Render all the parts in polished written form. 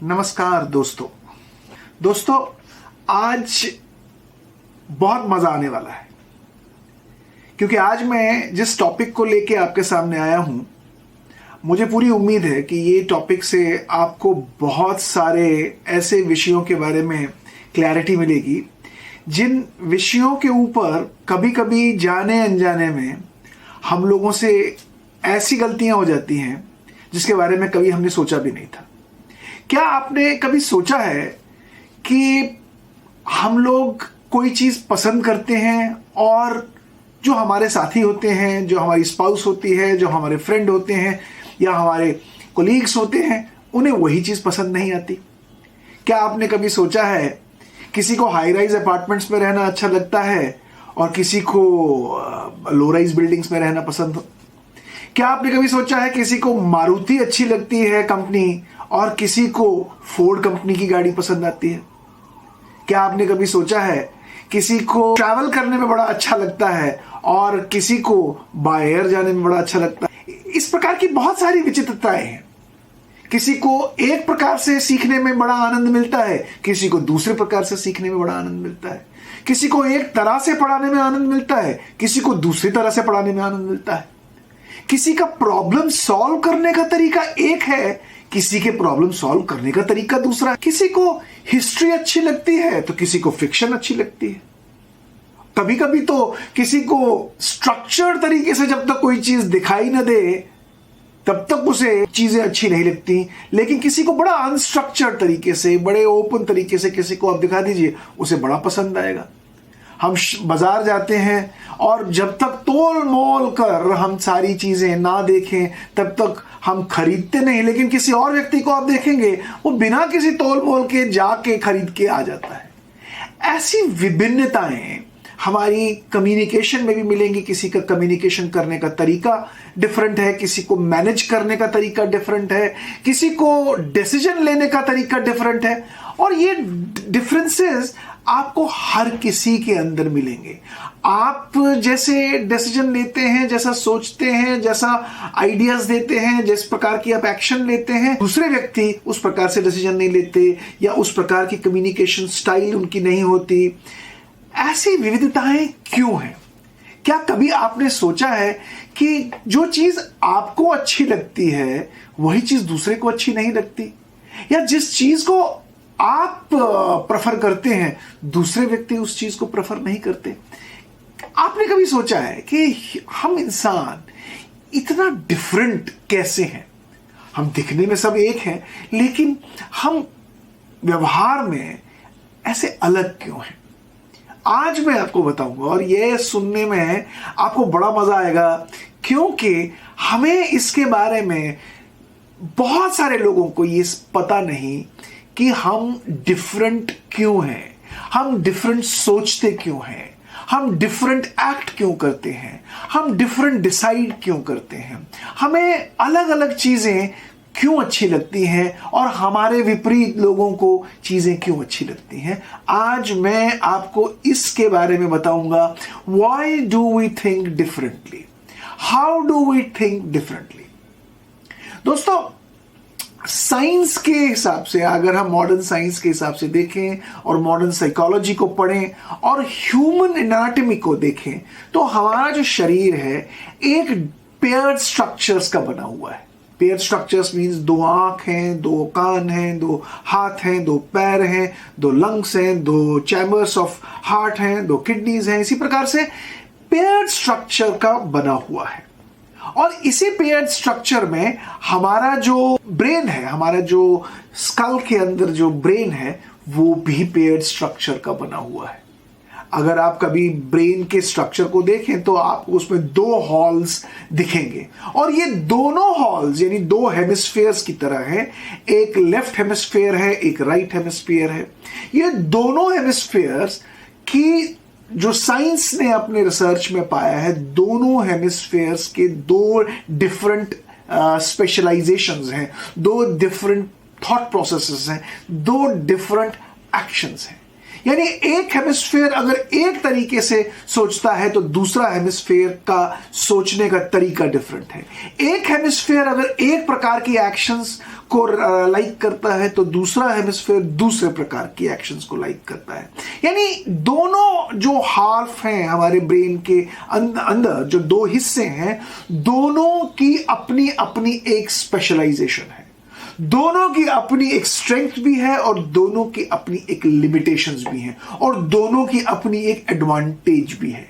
नमस्कार दोस्तों आज बहुत मजा आने वाला है क्योंकि आज मैं जिस टॉपिक को लेके आपके सामने आया हूं, मुझे पूरी उम्मीद है कि ये टॉपिक से आपको बहुत सारे ऐसे विषयों के बारे में क्लैरिटी मिलेगी जिन विषयों के ऊपर कभी कभी जाने अनजाने में हम लोगों से ऐसी गलतियां हो जाती हैं जिसके बारे में कभी हमने सोचा भी नहीं था। क्या आपने कभी सोचा है कि हम लोग कोई चीज पसंद करते हैं और जो हमारे साथी होते हैं, जो हमारी स्पाउस होती है, जो हमारे फ्रेंड होते हैं या हमारे कोलीग्स होते हैं, उन्हें वही चीज पसंद नहीं आती? क्या आपने कभी सोचा है किसी को हाई राइज अपार्टमेंट्स में रहना अच्छा लगता है और किसी को लो राइज बिल्डिंग्स में रहना पसंद हो? क्या आपने कभी सोचा है किसी को मारुति अच्छी लगती है कंपनी और किसी को फोर्ड कंपनी की गाड़ी पसंद आती है? क्या आपने कभी सोचा है किसी को ट्रैवल करने में बड़ा अच्छा लगता है और किसी को बाय एयर जाने में बड़ा अच्छा लगता है? इस प्रकार की बहुत सारी विचित्रताएं हैं। किसी को एक प्रकार से सीखने में बड़ा आनंद मिलता है, किसी को दूसरे प्रकार से सीखने में बड़ा आनंद मिलता है। किसी को एक तरह से पढ़ाने में आनंद मिलता है, किसी को दूसरी तरह से पढ़ाने में आनंद मिलता है। किसी का प्रॉब्लम सॉल्व करने का तरीका एक है, किसी के प्रॉब्लम सॉल्व करने का तरीका दूसरा है। किसी को हिस्ट्री अच्छी लगती है तो किसी को फिक्शन अच्छी लगती है। कभी कभी तो किसी को स्ट्रक्चर्ड तरीके से जब तक कोई चीज दिखाई न दे तब तक उसे चीजें अच्छी नहीं लगती, लेकिन किसी को बड़ा अनस्ट्रक्चर्ड तरीके से, बड़े ओपन तरीके से किसी को आप दिखा दीजिए, उसे बड़ा पसंद आएगा। हम बाजार जाते हैं और जब तक तोल मोल कर हम सारी चीजें ना देखें तब तक हम खरीदते नहीं, लेकिन किसी और व्यक्ति को आप देखेंगे वो बिना किसी तोल मोल के जाके खरीद के आ जाता है। ऐसी विभिन्नताएं हमारी कम्युनिकेशन में भी मिलेंगी। किसी का कम्युनिकेशन करने का तरीका डिफरेंट है, किसी को मैनेज करने का तरीका डिफरेंट है, किसी को डिसीजन लेने का तरीका डिफरेंट है, और ये डिफरेंसेस आपको हर किसी के अंदर मिलेंगे। आप जैसे डिसीजन लेते हैं, जैसा सोचते हैं, जैसा आइडियाज देते हैं, जिस प्रकार की आप एक्शन लेते हैं, दूसरे व्यक्ति उस प्रकार से डिसीजन नहीं लेते या उस प्रकार की कम्युनिकेशन स्टाइल उनकी नहीं होती। ऐसी विविधताएं क्यों हैं? क्या कभी आपने सोचा है कि जो चीज आपको अच्छी लगती है वही चीज दूसरे को अच्छी नहीं लगती, या जिस चीज को आप प्रेफर करते हैं दूसरे व्यक्ति उस चीज को प्रेफर नहीं करते? आपने कभी सोचा है कि हम इंसान इतना डिफरेंट कैसे हैं? हम दिखने में सब एक हैं, लेकिन हम व्यवहार में ऐसे अलग क्यों हैं? आज मैं आपको बताऊंगा और यह सुनने में आपको बड़ा मजा आएगा, क्योंकि हमें इसके बारे में बहुत सारे लोगों को ये पता नहीं कि हम डिफरेंट क्यों हैं, हम डिफरेंट सोचते क्यों हैं, हम डिफरेंट एक्ट क्यों करते हैं, हम डिफरेंट डिसाइड क्यों करते हैं, हमें अलग अलग चीजें क्यों अच्छी लगती हैं और हमारे विपरीत लोगों को चीजें क्यों अच्छी लगती हैं। आज मैं आपको इसके बारे में बताऊंगा। Why do we think differently? How do we think differently? दोस्तों, साइंस के हिसाब से, अगर हम मॉडर्न साइंस के हिसाब से देखें और मॉडर्न साइकोलॉजी को पढ़ें और ह्यूमन एनाटॉमी को देखें, तो हमारा जो शरीर है एक पेयर्ड स्ट्रक्चर्स का बना हुआ है। पेयर स्ट्रक्चर्स मीन्स दो आंख हैं, दो कान हैं, दो हाथ हैं, दो पैर हैं, दो लंग्स हैं, दो चैम्बर्स ऑफ हार्ट हैं, दो किडनीज हैं। इसी प्रकार से पेयर स्ट्रक्चर का बना हुआ है। और इसी पेयर स्ट्रक्चर में हमारा जो ब्रेन है, हमारा जो स्कल के अंदर जो ब्रेन है, वो भी पेयर स्ट्रक्चर का बना हुआ है। अगर आप कभी ब्रेन के स्ट्रक्चर को देखें तो आपको उसमें दो हॉल्स दिखेंगे, और ये दोनों हॉल्स यानी दो हेमिस्फेयर्स की तरह हैं। एक लेफ्ट हेमिस्फेयर है, एक राइट हेमिस्फेयर है। ये दोनों हेमिस्फेयर्स की जो साइंस ने अपने रिसर्च में पाया है, दोनों हेमिस्फेयर्स के दो डिफरेंट स्पेशलाइजेशंस हैं, दो डिफरेंट थॉट प्रोसेसेस हैं, दो डिफरेंट एक्शंस हैं। यानी एक हेमिस्फेयर अगर एक तरीके से सोचता है तो दूसरा हेमिस्फेयर का सोचने का तरीका डिफरेंट है। एक हेमिस्फेयर अगर एक प्रकार की एक्शंस को लाइक करता है तो दूसरा हेमिस्फेयर दूसरे प्रकार की एक्शंस को लाइक करता है। यानी दोनों जो हाफ हैं हमारे ब्रेन के अंदर, जो दो हिस्से हैं, दोनों की अपनी अपनी एक स्पेशलाइजेशन है, दोनों की अपनी एक स्ट्रेंथ भी है और दोनों की अपनी एक लिमिटेशंस भी हैं और दोनों की अपनी एक एडवांटेज भी है।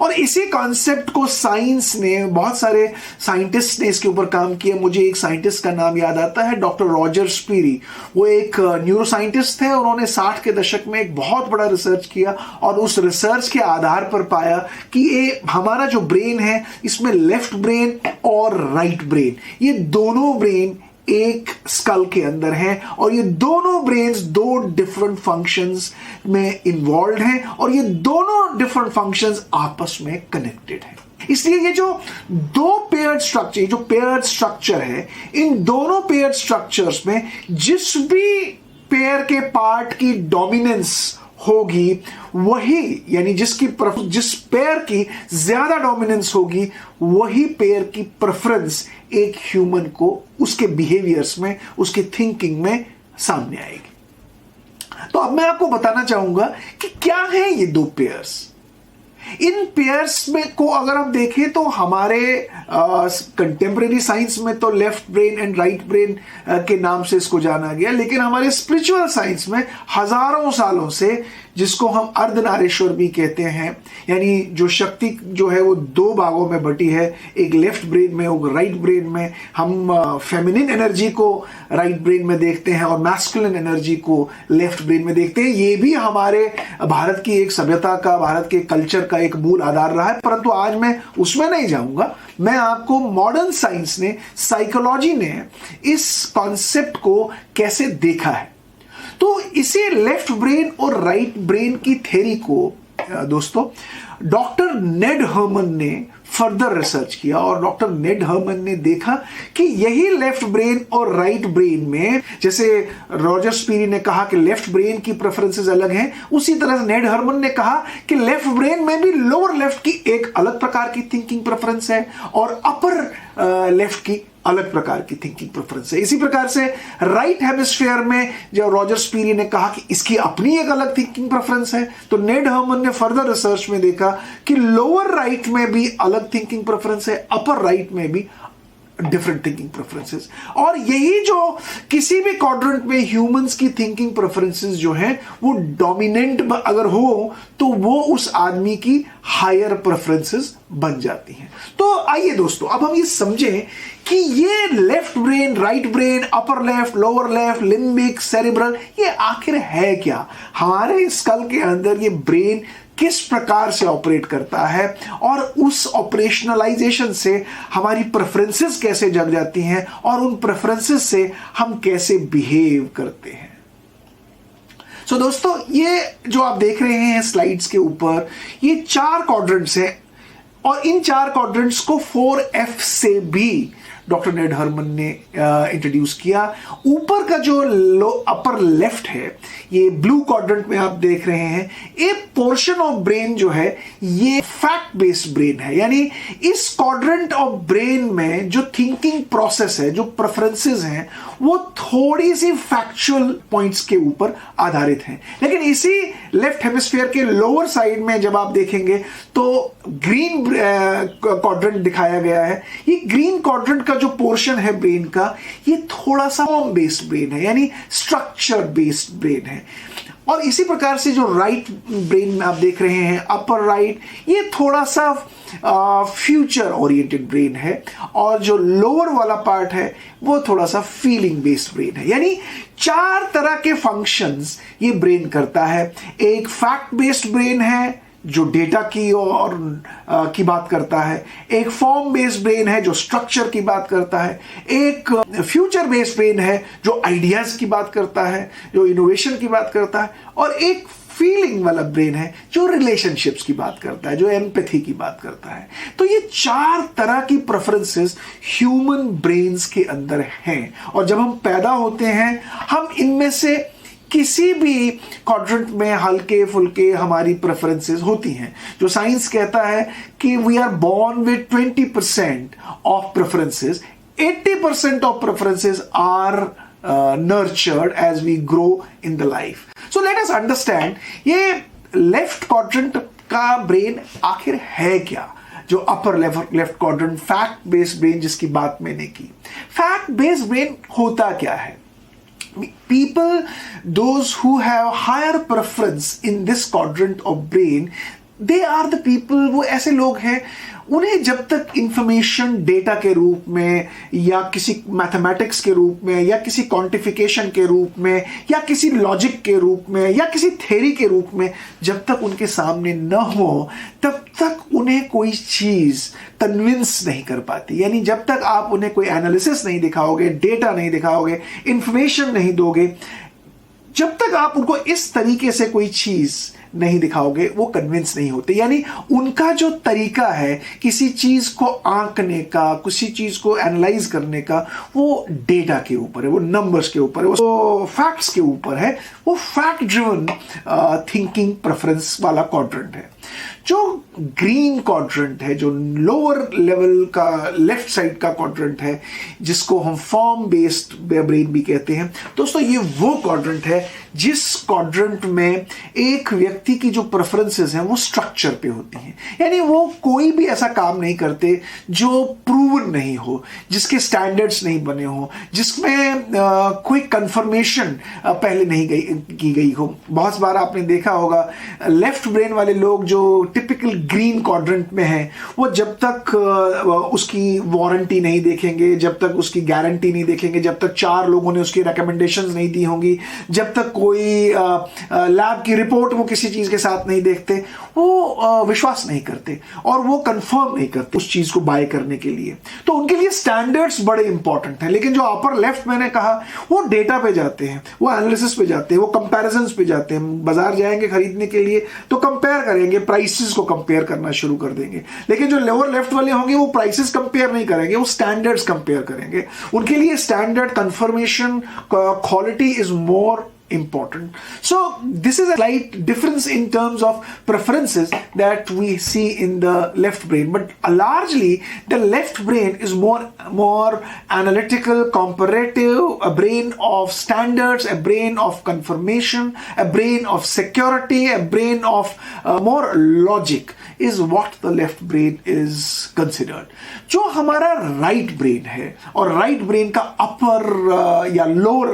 और इसी कॉन्सेप्ट को साइंस ने, बहुत सारे साइंटिस्ट ने इसके ऊपर काम किया। मुझे एक साइंटिस्ट का नाम याद आता है, डॉक्टर रॉजर स्पीरी। वो एक न्यूरो साइंटिस्ट थे। उन्होंने 60 के दशक में एक बहुत बड़ा रिसर्च किया और उस रिसर्च के आधार पर पाया कि ये हमारा जो ब्रेन है, इसमें लेफ्ट ब्रेन और राइट ब्रेन, ये दोनों ब्रेन एक स्कल के अंदर हैं और ये दोनों ब्रेन्स दो डिफरेंट फंक्शंस में इन्वॉल्व हैं और ये दोनों डिफरेंट फंक्शंस आपस में कनेक्टेड हैं। इसलिए ये जो दो पेयर्ड स्ट्रक्चर, जो पेयर्ड स्ट्रक्चर है, इन दोनों पेयर्ड स्ट्रक्चर्स में जिस भी पेयर के पार्ट की डोमिनेंस होगी, वही, यानी जिस पेयर की ज्यादा डोमिनेंस होगी, वही पेयर की प्रेफरेंस एक ह्यूमन को उसके बिहेवियर्स में, उसके थिंकिंग में सामने आएगी। तो अब मैं आपको बताना चाहूंगा कि क्या है ये दो पेयर्स। इन पेयर्स में को अगर आप देखें तो हमारे कंटेम्परेरी साइंस में तो left brain and right brain के नाम से इसको जाना गया, लेकिन हमारे स्पिरिचुअल साइंस में हजारों सालों से, जिसको हम अर्धनारीश्वर भी कहते हैं, यानी जो शक्ति जो है वो दो भागों में बटी है, एक लेफ्ट ब्रेन में और राइट ब्रेन में। हम फेमिनिन एनर्जी को राइट ब्रेन में देखते हैं और मैस्कुलिन एनर्जी को लेफ्ट ब्रेन में देखते हैं। ये भी हमारे भारत की एक सभ्यता का, भारत के कल्चर का एक मूल आधार रहा है, परंतु आज मैं उसमें नहीं जाऊंगा। मैं आपको मॉडर्न साइंस ने, साइकोलॉजी ने इस कॉन्सेप्ट को कैसे देखा है, तो इसे लेफ्ट ब्रेन और राइट ब्रेन की थ्योरी को दोस्तों डॉक्टर नेड हर्मन ने फर्दर रिसर्च किया और डॉक्टर नेड हर्मन ने देखा कि यही लेफ्ट ब्रेन और राइट ब्रेन में, जैसे रॉजर स्पीरी ने कहा कि लेफ्ट ब्रेन की प्रेफरेंसेस अलग हैं, उसी तरह नेड हर्मन ने कहा कि लेफ्ट ब्रेन में भी लोअर लेफ्ट की एक अलग प्रकार की थिंकिंग प्रेफरेंस है और अपर लेफ्ट की अलग प्रकार की थिंकिंग प्रेफरेंस है। इसी प्रकार से राइट हेमिस्फीयर में जो रॉजर स्पीरी ने कहा कि इसकी अपनी एक अलग थिंकिंग प्रेफरेंस है, तो नेड हर्मन ने फर्दर रिसर्च में देखा कि लोअर राइट में भी अलग थिंकिंग प्रेफरेंस है, अपर राइट में भी डिफरेंट थिंकिंग प्रेफरेंसेस। और यही जो किसी भी क्वाड्रेंट में ह्यूमंस की थिंकिंग प्रेफरेंसेस जो हैं वो डोमिनेंट अगर हो तो वो उस आदमी की हायर प्रेफरेंसेस बन जाती हैं। तो आइए दोस्तों, अब हम ये समझें कि ये left brain, right brain, upper left, lower left, limbic, cerebral, ये आखिर है क्या। हमारे स्कल के अंदर ये ब्रेन किस प्रकार से ऑपरेट करता है और उस ऑपरेशनलाइजेशन से हमारी प्रेफरेंसेस कैसे जग जाती हैं और उन प्रेफरेंसेस से हम कैसे बिहेव करते हैं। सो दोस्तों, ये जो आप देख रहे हैं स्लाइड्स के ऊपर, ये 4 क्वाड्रेंट्स हैं और इन 4 क्वाड्रेंट्स को 4F से भी डॉक्टर नेड हर्मन ने इंट्रोड्यूस किया। ऊपर का जो अपर लेफ्ट है, ये ब्लू क्वाड्रेंट में आप देख रहे हैं, एक पोर्शन ऑफ ब्रेन जो है ये फैक्ट बेस्ड ब्रेन है, यानी इस क्वाड्रेंट ऑफ ब्रेन में जो थिंकिंग प्रोसेस है, जो प्रेफरेंसेस हैं, वो थोड़ी सी फैक्चुअल पॉइंट्स के ऊपर आधारित हैं। लेकिन इसी लेफ्ट हेमिस्फीयर के लोअर साइड में जब आप देखेंगे तो ग्रीन क्वाड्रेंट दिखाया गया है। ये ग्रीन क्वाड्रेंट का जो पोर्शन है ब्रेन का, ये थोड़ा सा फॉर्म बेस्ड ब्रेन है, यानी स्ट्रक्चर बेस्ड ब्रेन है। और इसी प्रकार से जो राइट ब्रेन में आप देख रहे हैं, अपर राइट, ये थोड़ा सा फ्यूचर ओरिएंटेड ब्रेन है और जो लोअर वाला पार्ट है वो थोड़ा सा फीलिंग बेस्ड ब्रेन है। यानी 4 तरह के फंक्शंस ये ब्रेन करता है। एक फैक्ट बेस्ड ब्रेन है जो डेटा की और की बात करता है, एक फॉर्म बेस्ड ब्रेन है जो स्ट्रक्चर की बात करता है, एक फ्यूचर बेस्ड ब्रेन है जो आइडियाज की बात करता है, जो इनोवेशन की बात करता है, और एक फीलिंग वाला ब्रेन है जो रिलेशनशिप्स की बात करता है, जो एम्पैथी की बात करता है। तो ये 4 तरह की प्रेफरेंसेस ह्यूमन ब्रेन्स के अंदर हैं और जब हम पैदा होते हैं हम इनमें से किसी भी क्वाड्रेंट में हल्के फुल्के हमारी प्रेफरेंसेस होती हैं। जो साइंस कहता है कि वी आर बॉर्न विद 20% ऑफ प्रेफरेंसेस, 80% ऑफ preferences are nurtured as we grow in the life. So let us understand ये लेफ्ट क्वाड्रेंट का ब्रेन आखिर है क्या, जो upper left quadrant fact based brain जिसकी बात मैंने की। फैक्ट बेस्ड ब्रेन होता क्या है? People, those who have higher preference in this quadrant of brain, they are the people, वो ऐसे लोग हैं उन्हें जब तक इंफॉर्मेशन डेटा के रूप में या किसी मैथमेटिक्स के रूप में या किसी क्वांटिफिकेशन के रूप में या किसी लॉजिक के रूप में या किसी थ्योरी के रूप में जब तक उनके सामने न हो तब तक उन्हें कोई चीज कन्विंस नहीं कर पाती। यानी जब तक आप उन्हें कोई एनालिसिस नहीं दिखाओगे, डेटा नहीं दिखाओगे, इंफॉर्मेशन नहीं दोगे, जब तक आप उनको इस तरीके से कोई चीज नहीं दिखाओगे वो कन्विंस नहीं होते। यानी उनका जो तरीका है किसी चीज को आंकने का, किसी चीज को एनालाइज करने का, वो डेटा के ऊपर है, वो नंबर्स के ऊपर है, वो फैक्ट्स के ऊपर है, वो फैक्ट ड्रिवन थिंकिंग प्रेफरेंस वाला क्वाड्रेंट है। जो ग्रीन क्वाड्रेंट है, जो लोअर लेवल का लेफ्ट साइड का क्वाड्रेंट है, जिसको हम फॉर्म बेस्ड ब्रेन भी कहते हैं, दोस्तों ये वो क्वाड्रेंट है जिस क्वाड्रेंट में एक व्यक्ति की जो प्रेफरेंसेस हैं वो स्ट्रक्चर पे होती हैं। यानी वो कोई भी ऐसा काम नहीं करते जो प्रूवन नहीं हो, जिसके स्टैंडर्ड्स नहीं बने हो, जिसमें कोई कंफर्मेशन पहले नहीं की गई हो। बहुत बार आपने देखा होगा लेफ्ट ब्रेन वाले लोग जो टिपिकल ग्रीन क्वाड्रेंट में है, वो जब तक उसकी वारंटी नहीं देखेंगे, जब तक उसकी गारंटी नहीं देखेंगे, जब तक 4 लोगों ने उसकी रिकमेंडेशंस नहीं दी होंगी, जब तक कोई लैब की रिपोर्ट वो किसी चीज के साथ नहीं देखते, वो विश्वास नहीं करते और वो कंफर्म नहीं करते उस चीज को बाय करने के लिए। तो उनके लिए स्टैंडर्ड्स बड़े इंपॉर्टेंट हैं। लेकिन जो अपर लेफ्ट मैंने कहा वो डेटा पे जाते हैं, वो एनालिसिस पे जाते हैं, वो कंपैरिजंस पे जाते हैं। बाजार जाएंगे खरीदने के लिए तो कंपेयर करेंगे, प्राइसेस को कंपेयर करना शुरू कर देंगे। लेकिन जो लोअर लेफ्ट वाले होंगे वो प्राइसेस कंपेयर नहीं करेंगे, वो स्टैंडर्ड्स कंपेयर करेंगे। उनके लिए standard, confirmation, quality is more important. So this is a slight difference in terms of preferences that we see in the left brain, but largely the left brain is more analytical, comparative, a brain of standards, a brain of confirmation, a brain of security, a brain of more logic is what the left brain is considered. जो हमारा right brain है और right brain का upper या lower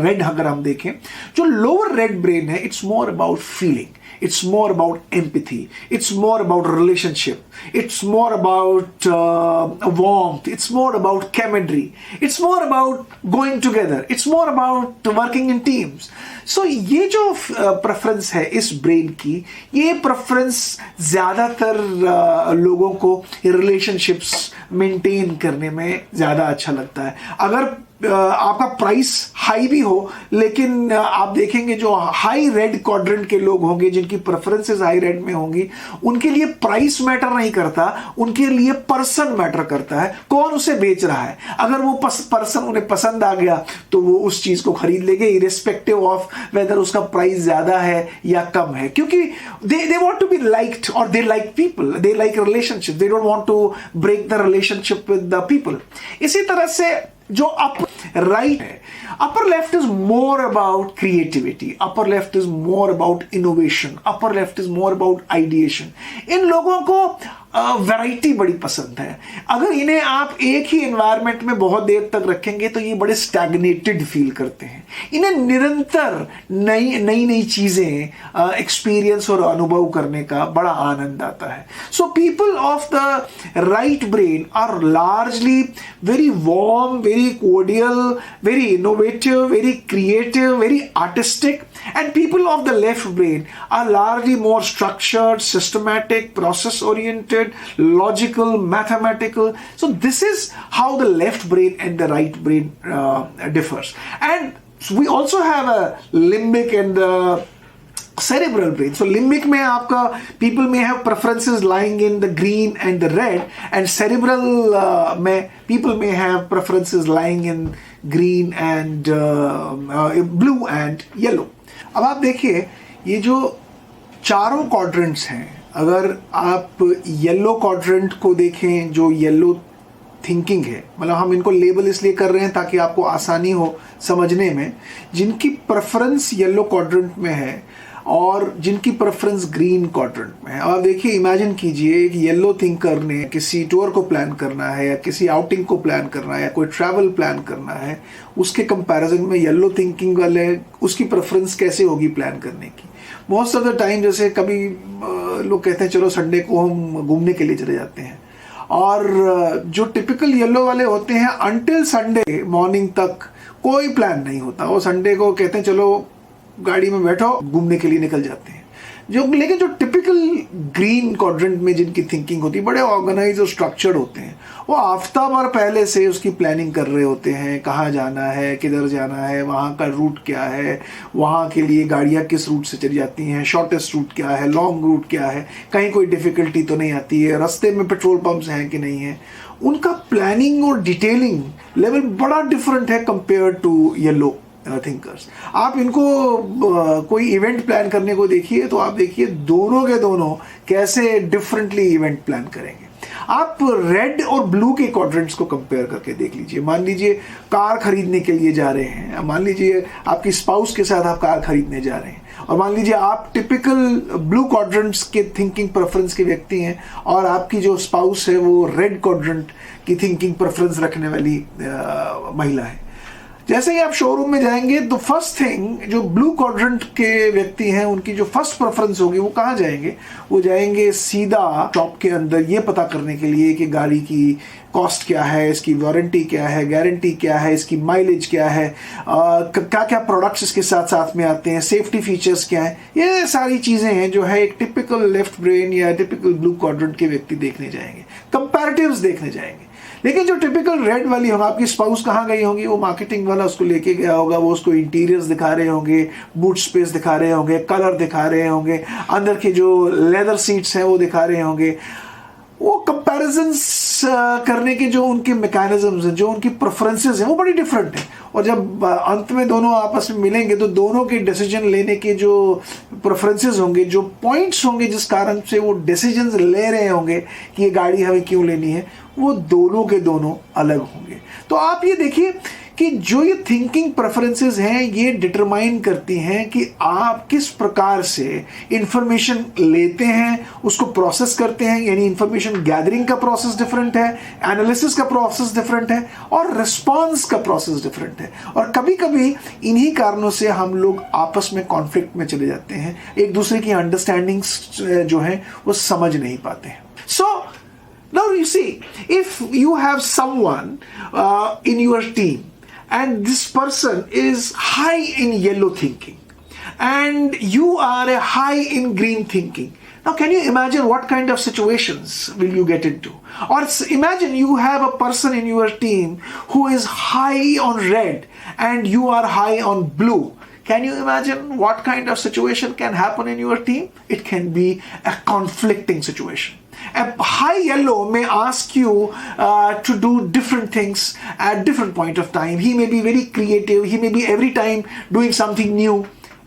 red अगर हम देखें, जो लोअर रेड ब्रेन है, it's more about feeling, it's more about empathy, it's more about relationship, it's more about warmth, it's more about camaraderie, it's more about going together, it's more about working in teams. So ये जो preference है इस brain की, ये preference ज़्यादातर लोगों को relationships maintain करने में ज़्यादा अच्छा लगता है। अगर आपका प्राइस हाई भी हो, लेकिन आप देखेंगे जो हाई रेड क्वाड्रेंट के लोग होंगे, जिनकी प्रेफरेंसेस हाई रेड में होंगी, उनके लिए प्राइस मैटर नहीं करता, उनके लिए पर्सन मैटर करता है, कौन उसे बेच रहा है। अगर वो पर्सन उन्हें पसंद आ गया तो वो उस चीज को खरीद लेंगे इरेस्पेक्टिव ऑफ वेदर उसका प्राइस ज्यादा है या कम है, क्योंकि they want to be liked और they like people, they like relationship, they don't want to break the relationship with the people. इसी तरह से जो अपर राइट है, upper left is more about creativity, upper left is more about innovation, upper left is more about ideation. इन लोगों को variety बड़ी पसंद है। अगर इन्हें आप एक ही एनवायरनमेंट में बहुत देर तक रखेंगे तो ये बड़े स्टैग्नेटेड फील करते हैं। इन्हें निरंतर नई नई चीजें एक्सपीरियंस और अनुभव करने का बड़ा आनंद आता है। So people of the right brain are largely very warm, very cordial, very innovative, very creative, very artistic, and people of the left brain are largely more structured, systematic, process oriented, logical, mathematical. So this is how the left brain and the right brain differs. And we also have a limbic and the cerebral brain. So limbic में आपका people may have preferences lying in the green and the red, and cerebral में people may have preferences lying in green and blue and yellow. अब आप देखिए ये जो चारों quadrants हैं, अगर आप येलो क्वाड्रेंट को देखें जो येलो थिंकिंग है, मतलब हम इनको लेबल इसलिए कर रहे हैं ताकि आपको आसानी हो समझने में, जिनकी प्रेफरेंस येलो क्वाड्रेंट में है और जिनकी प्रेफरेंस ग्रीन क्वाड्रेंट में है। अब देखिए, इमेजिन कीजिए एक येलो थिंकर ने किसी टूर को प्लान करना है या किसी आउटिंग को प्लान करना है या कोई ट्रैवल प्लान करना है, उसके कंपैरिजन में येलो थिंकिंग वाले उसकी प्रेफरेंस कैसे होगी प्लान करने की। मोस्ट ऑफ द टाइम जैसे कभी लोग कहते हैं चलो संडे को हम घूमने के लिए चले जाते हैं, और जो टिपिकल येलो वाले होते हैं अंटिल संडे मॉर्निंग तक कोई प्लान नहीं होता, वो संडे को कहते हैं चलो गाड़ी में बैठो घूमने के लिए निकल जाते हैं। लेकिन जो टिपिकल ग्रीन क्वाड्रेंट में जिनकी थिंकिंग होती है, बड़े ऑर्गेनाइज और स्ट्रक्चर्ड होते हैं, वो हफ्ता भर पहले से उसकी प्लानिंग कर रहे होते हैं, कहाँ जाना है, किधर जाना है, वहाँ का रूट क्या है, वहाँ के लिए गाड़ियाँ किस रूट से चली जाती हैं, शॉर्टेस्ट रूट क्या है, लॉन्ग रूट क्या है, कहीं कोई डिफिकल्टी तो नहीं आती है, रास्ते में पेट्रोल पंप्स हैं कि नहीं है। उनका प्लानिंग और डिटेलिंग लेवल बड़ा डिफरेंट है कंपेयर टू येलो थिंकर्स। आप इनको कोई इवेंट प्लान करने को देखिए तो आप देखिए दोनों के दोनों कैसे डिफरेंटली इवेंट प्लान करेंगे। आप रेड और ब्लू के क्वाड्रेंट्स को कंपेयर करके देख लीजिए। मान लीजिए कार खरीदने के लिए जा रहे हैं, मान लीजिए आपकी स्पाउस के साथ आप कार खरीदने जा रहे हैं, और मान लीजिए आप टिपिकल ब्लू क्वाड्रेंट्स के थिंकिंग प्रेफरेंस के व्यक्ति हैं और आपकी जो स्पाउस है वो रेड क्वाड्रेंट की थिंकिंग प्रेफरेंस रखने वाली महिला है। जैसे ही आप शोरूम में जाएंगे तो फर्स्ट थिंग जो ब्लू क्वाड्रेंट के व्यक्ति हैं उनकी जो फर्स्ट प्रेफरेंस होगी वो कहाँ जाएंगे, वो जाएंगे सीधा शॉप के अंदर ये पता करने के लिए कि गाड़ी की कॉस्ट क्या है, इसकी वारंटी क्या है, गारंटी क्या है, इसकी माइलेज क्या है, क्या क्या प्रोडक्ट्स इसके साथ साथ में आते हैं, सेफ्टी फीचर्स क्या है। ये सारी चीज़ें हैं जो है एक टिपिकल लेफ्ट ब्रेन या टिपिकल ब्लू क्वाड्रेंट के व्यक्ति देखने जाएंगे, कंपैरेटिव्स देखने जाएंगे। लेकिन जो टिपिकल रेड वाली होगा, आपकी स्पाउस कहाँ गई होगी, वो मार्केटिंग वाला उसको लेके गया होगा, वो उसको इंटीरियर्स दिखा रहे होंगे, बूट स्पेस दिखा रहे होंगे, कलर दिखा रहे होंगे, अंदर के जो लेदर सीट्स हैं वो दिखा रहे होंगे। वो कंपैरिजन्स करने के जो उनके मैकेनिज्म्स हैं, जो उनकी प्रेफरेंसेस हैं, वो बड़ी डिफरेंट है। और जब अंत में दोनों आपस में मिलेंगे तो दोनों के डिसीजन लेने के जो प्रेफरेंसेस होंगे, जो पॉइंट्स होंगे जिस कारण से वो डिसीजंस ले रहे होंगे कि ये गाड़ी हमें क्यों लेनी है, वो दोनों के दोनों अलग होंगे। तो आप ये देखिए कि जो ये थिंकिंग प्रेफरेंसेस हैं ये डिटरमाइन करती हैं कि आप किस प्रकार से इंफॉर्मेशन लेते हैं, उसको प्रोसेस करते हैं। यानी इंफॉर्मेशन गैदरिंग का प्रोसेस डिफरेंट है, एनालिसिस का प्रोसेस डिफरेंट है और रिस्पॉन्स का प्रोसेस डिफरेंट है। और कभी कभी इन्हीं कारणों से हम लोग आपस में कॉन्फ्लिक्ट में चले जाते हैं, एक दूसरे की अंडरस्टैंडिंग्स जो है वो समझ नहीं पाते हैं। सो now you see, if you have someone in your team and this person is high in yellow thinking and you are a high in green thinking, now can you imagine what kind of situations will you get into? Or imagine you have a person in your team who is high on red and you are high on blue. Can you imagine what kind of situation can happen in your team? It can be a conflicting situation. A high yellow may ask you to do different things at different point of time. He may be very creative. He may be every time doing something new.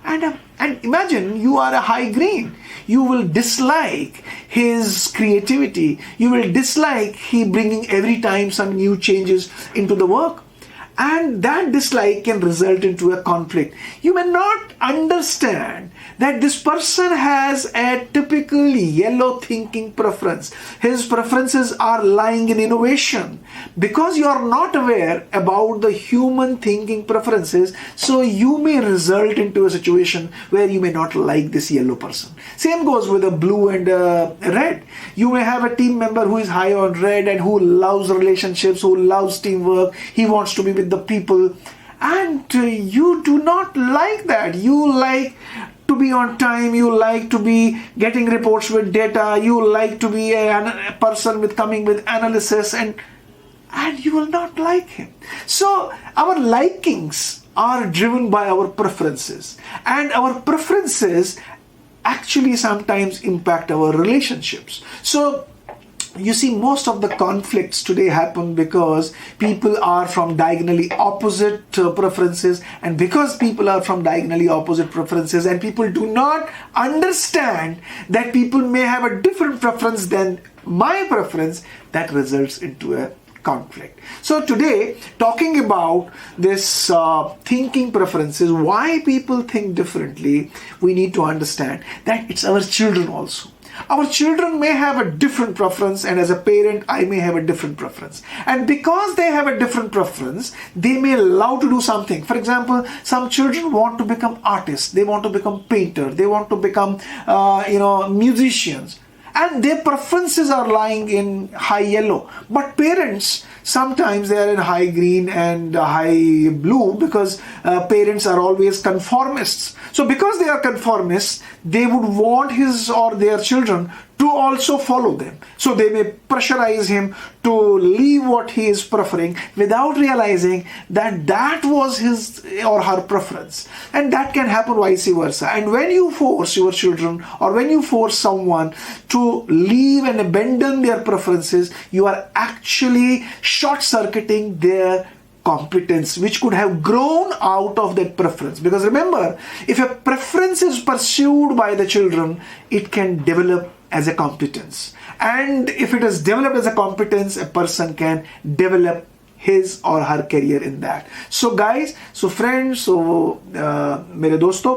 And imagine you are a high green. You will dislike his creativity. You will dislike he bringing every time some new changes into the work. And that dislike can result into a conflict. You may not understand that this person has a typical yellow thinking preference. His preferences are lying in innovation. Because you are not aware about the human thinking preferences, so you may result into a situation where you may not like this yellow person. Same goes with a blue and a red. You may have a team member who is high on red and who loves relationships, who loves teamwork. He wants to be with the people. And you do not like that. You like to be on time, you like to be getting reports with data, you like to be a person with coming with analysis, and you will not like him. So our likings are driven by our preferences, and our preferences actually sometimes impact our relationships. So you see, most of the conflicts today happen because people are from diagonally opposite preferences, and because people are from diagonally opposite preferences and people do not understand that people may have a different preference than my preference, that results into a conflict. So today, talking about this thinking preferences, why people think differently, we need to understand that it's our children also. Our children may have a different preference, and as a parent, I may have a different preference. And because they have a different preference, they may love to do something. For example, some children want to become artists, they want to become painters, they want to become, musicians. And their preferences are lying in high yellow. But parents, sometimes they are in high green and high blue, because parents are always conformists. So because they are conformists, they would want his or their children to also follow them. So they may pressurize him to leave what he is preferring without realizing that that was his or her preference. And that can happen vice versa. And when you force your children, or when you force someone to leave and abandon their preferences, you are actually short-circuiting their competence, which could have grown out of that preference. Because remember, if a preference is pursued by the children, it can develop as a competence. And if it is developed as a competence, a person can develop his or her career in that. So guys, so friends, so मेरे दोस्तों,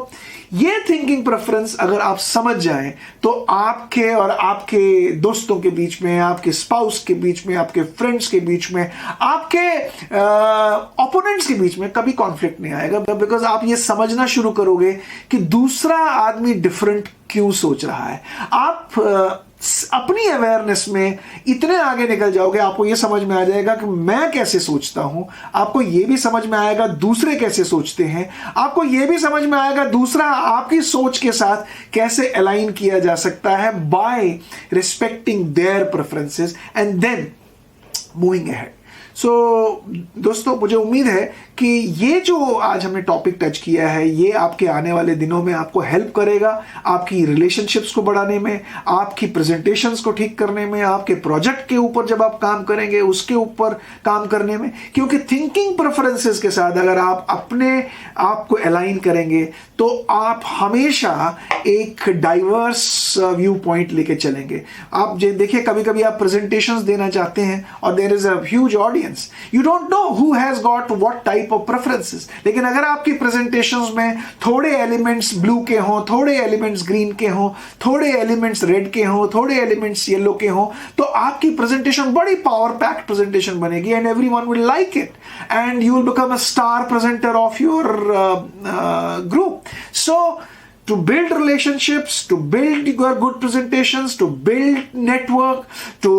ये thinking preference अगर आप समझ जाएं तो आपके और आपके दोस्तों के बीच में, आपके स्पाउस के बीच में, आपके फ्रेंड्स के बीच में, आपके ओपोनेंट्स के बीच में कभी कॉन्फ्लिक्ट नहीं आएगा, बिकॉज आप ये समझना शुरू करोगे कि दूसरा आदमी डिफरेंट क्यों सोच रहा है. आप अपनी अवेयरनेस में इतने आगे निकल जाओगे, आपको यह समझ में आ जाएगा कि मैं कैसे सोचता हूं, आपको यह भी समझ में आएगा दूसरे कैसे सोचते हैं, आपको यह भी समझ में आएगा दूसरा आपकी सोच के साथ कैसे अलाइन किया जा सकता है by respecting their preferences and then moving ahead. So दोस्तों, मुझे उम्मीद है कि ये जो आज हमने टॉपिक टच किया है, ये आपके आने वाले दिनों में आपको हेल्प करेगा, आपकी रिलेशनशिप्स को बढ़ाने में, आपकी प्रेजेंटेशंस को ठीक करने में, आपके प्रोजेक्ट के ऊपर जब आप काम करेंगे उसके ऊपर काम करने में. क्योंकि थिंकिंग प्रेफरेंसेस के साथ अगर आप अपने आप को अलाइन करेंगे तो आप हमेशा एक डाइवर्स व्यू पॉइंट लेके चलेंगे. आप देखिए, कभी कभी आप प्रेजेंटेशंस देना चाहते हैं और there is a huge audience, you don't know who has got what type of preferences. लेकिन अगर आपकी प्रेजेंटेशंस में थोड़े एलिमेंट्स ब्लू के हों, थोड़े एलिमेंट्स ग्रीन के हों, थोड़े एलिमेंट्स रेड के हों, थोड़े एलिमेंट्स येलो के हों, तो आपकी प्रेजेंटेशन बड़ी पावर पैक्ड प्रेजेंटेशन बनेगी and everyone will like it and you will become a star presenter of your group. So to build relationships, to build your good presentations, to build network, to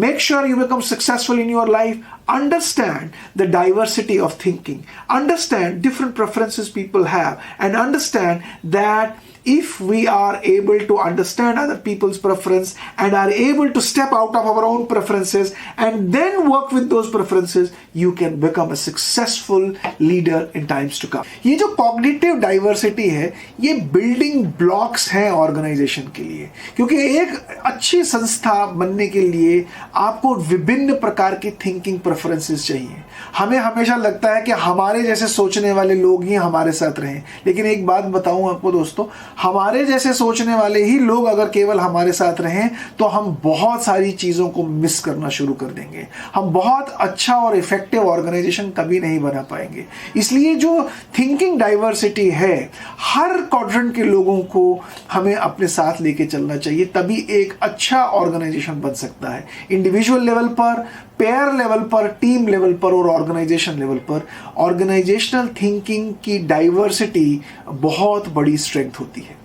make sure you become successful in your life, understand the diversity of thinking, understand different preferences people have, and understand that if we are able to understand other people's preference and are able to step out of our own preferences and then work with those preferences, you can become a successful leader in times to come. ये जो cognitive diversity है, ये building blocks हैं organization के लिए. क्योंकि एक अच्छी संस्था बनने के लिए आपको विभिन्न प्रकार की thinking preferences चाहिए. हमें हमेशा लगता है कि हमारे जैसे सोचने वाले लोग ही हमारे साथ रहें, लेकिन एक बात बताऊं आपको दोस्तों, हमारे जैसे सोचने वाले ही लोग अगर केवल हमारे साथ रहें तो हम बहुत सारी चीज़ों को मिस करना शुरू कर देंगे. हम बहुत अच्छा और इफेक्टिव ऑर्गेनाइजेशन कभी नहीं बना पाएंगे. इसलिए जो थिंकिंग डाइवर्सिटी है, हर क्वाड्रेंट के लोगों को हमें अपने साथ लेके चलना चाहिए, तभी एक अच्छा ऑर्गेनाइजेशन बन सकता है. इंडिविजुअल लेवल पर, पेयर लेवल पर, टीम लेवल पर और ऑर्गेनाइजेशन लेवल पर ऑर्गेनाइजेशनल थिंकिंग की डाइवर्सिटी बहुत बड़ी स्ट्रेंथ होती है.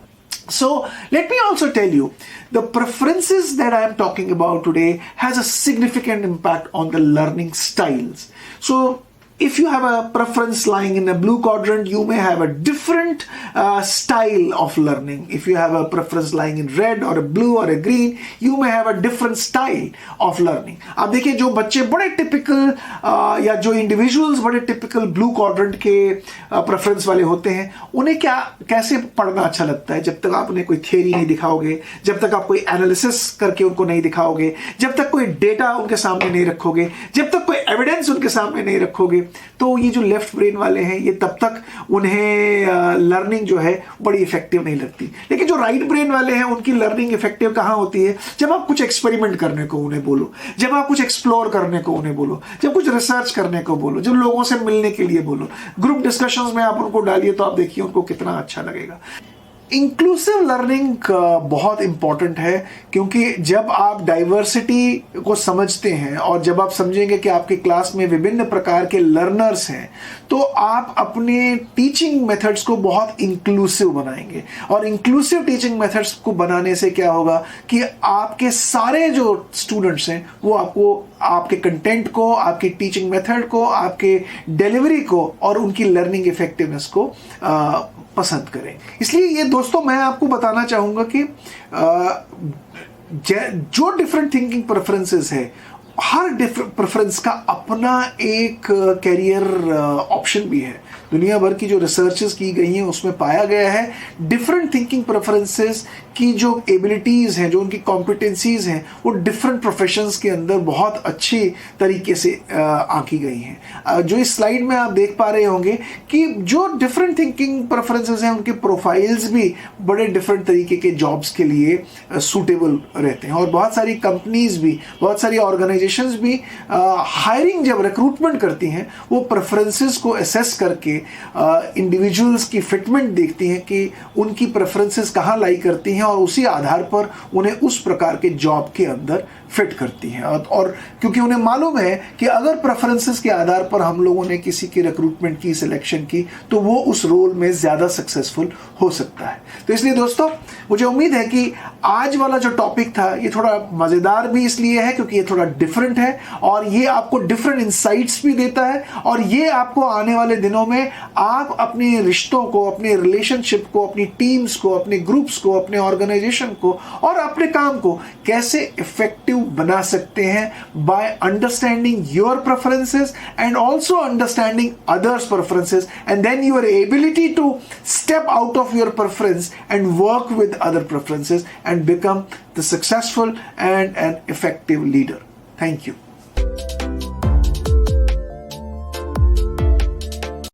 So let me also tell you, the preferences that I am talking about today has a significant impact on the learning styles. So if you have a preference lying in a blue quadrant, you may have a different style of learning. If you have a preference lying in red or a blue or a green, you may have a different style of learning. अब देखिए, जो बच्चे बड़े typical या जो individuals बड़े typical blue quadrant के preference वाले होते हैं, उन्हें कैसे पढ़ना अच्छा लगता है? जब तक आप उन्हें कोई थियरी नहीं दिखाओगे, जब तक आप कोई एनालिसिस करके उनको नहीं दिखाओगे, जब तक कोई डेटा उनके सामने नहीं रखोगे, जब तक कोई एविडेंस उनके सामने नहीं रखोगे, तो ये जो लेफ्ट ब्रेन वाले हैं, ये तब तक उन्हें लर्निंग जो है बड़ी इफेक्टिव नहीं लगती। लेकिन जो राइट ब्रेन वाले हैं, उनकी लर्निंग इफेक्टिव कहाँ होती है? जब आप कुछ एक्सपेरिमेंट करने को उन्हें बोलो, जब आप कुछ एक्सप्लोर करने को उन्हें बोलो, जब कुछ रिसर्च करने को बोलो, जब लोगों से मिलने के लिए बोलो, ग्रुप डिस्कशंस में आप उनको डालिए, तो आप देखिए उनको कितना अच्छा लगेगा। इंक्लूसिव लर्निंग बहुत इंपॉर्टेंट है, क्योंकि जब आप डाइवर्सिटी को समझते हैं और जब आप समझेंगे कि आपकी क्लास में विभिन्न प्रकार के लर्नर्स हैं, तो आप अपने टीचिंग मेथड्स को बहुत इंक्लूसिव बनाएंगे। और इंक्लूसिव टीचिंग मेथड्स को बनाने से क्या होगा कि आपके सारे जो स्टूडेंट्स हैं, वो आपको आपके कंटेंट को, आपकी टीचिंग मेथड को, आपके डिलीवरी को और उनकी लर्निंग इफेक्टिवनेस को पसंद करें। इसलिए ये दोस्तों, मैं आपको बताना चाहूंगा कि जो डिफरेंट थिंकिंग प्रेफरेंसेस है, हर प्रेफरेंस का अपना एक कैरियर ऑप्शन भी है। दुनिया भर की जो रिसर्चेस की गई हैं, उसमें पाया गया है डिफरेंट थिंकिंग प्रेफरेंसेस की जो एबिलिटीज़ हैं, जो उनकी कॉम्पिटेंसीज हैं, वो डिफरेंट प्रोफेशंस के अंदर बहुत अच्छी तरीके से आंकी गई हैं। जो इस स्लाइड में आप देख पा रहे होंगे कि जो डिफरेंट थिंकिंग प्रेफरेंसेस हैं, उनके प्रोफाइल्स भी बड़े डिफरेंट तरीके के जॉब्स के लिए सूटेबल रहते हैं। और बहुत सारी कंपनीज भी, बहुत सारी ऑर्गेनाइजेशंस भी हायरिंग जब रिक्रूटमेंट करती हैं, वो प्रेफरेंसेस को असेस करके इंडिविजुअल्स की फिटमेंट देखती हैं कि उनकी प्रेफरेंसेस कहाँ लाई करती हैं, और उसी आधार पर उन्हें उस प्रकार के जॉब के अंदर फिट करती हैं। और क्योंकि उन्हें मालूम है कि अगर प्रेफरेंसेस के आधार पर हम लोगों ने किसी की रिक्रूटमेंट की, सिलेक्शन की, तो वो उस रोल में ज़्यादा सक्सेसफुल हो सकता है। तो इसलिए दोस्तों, मुझे उम्मीद है कि आज वाला जो टॉपिक था, ये थोड़ा मज़ेदार भी इसलिए है क्योंकि ये थोड़ा डिफरेंट है, और ये आपको डिफरेंट इंसाइट्स भी देता है, और ये आपको आने वाले दिनों में आप अपने रिश्तों को, अपने रिलेशनशिप को, अपनी टीम्स को, अपने ग्रुप्स को, अपने ऑर्गेनाइजेशन को और अपने काम को कैसे इफेक्टिव बना सकते हैं by understanding your preferences and also understanding others preferences, and then your ability to step out of your preference and work with other preferences and become the successful and an effective leader. Thank you.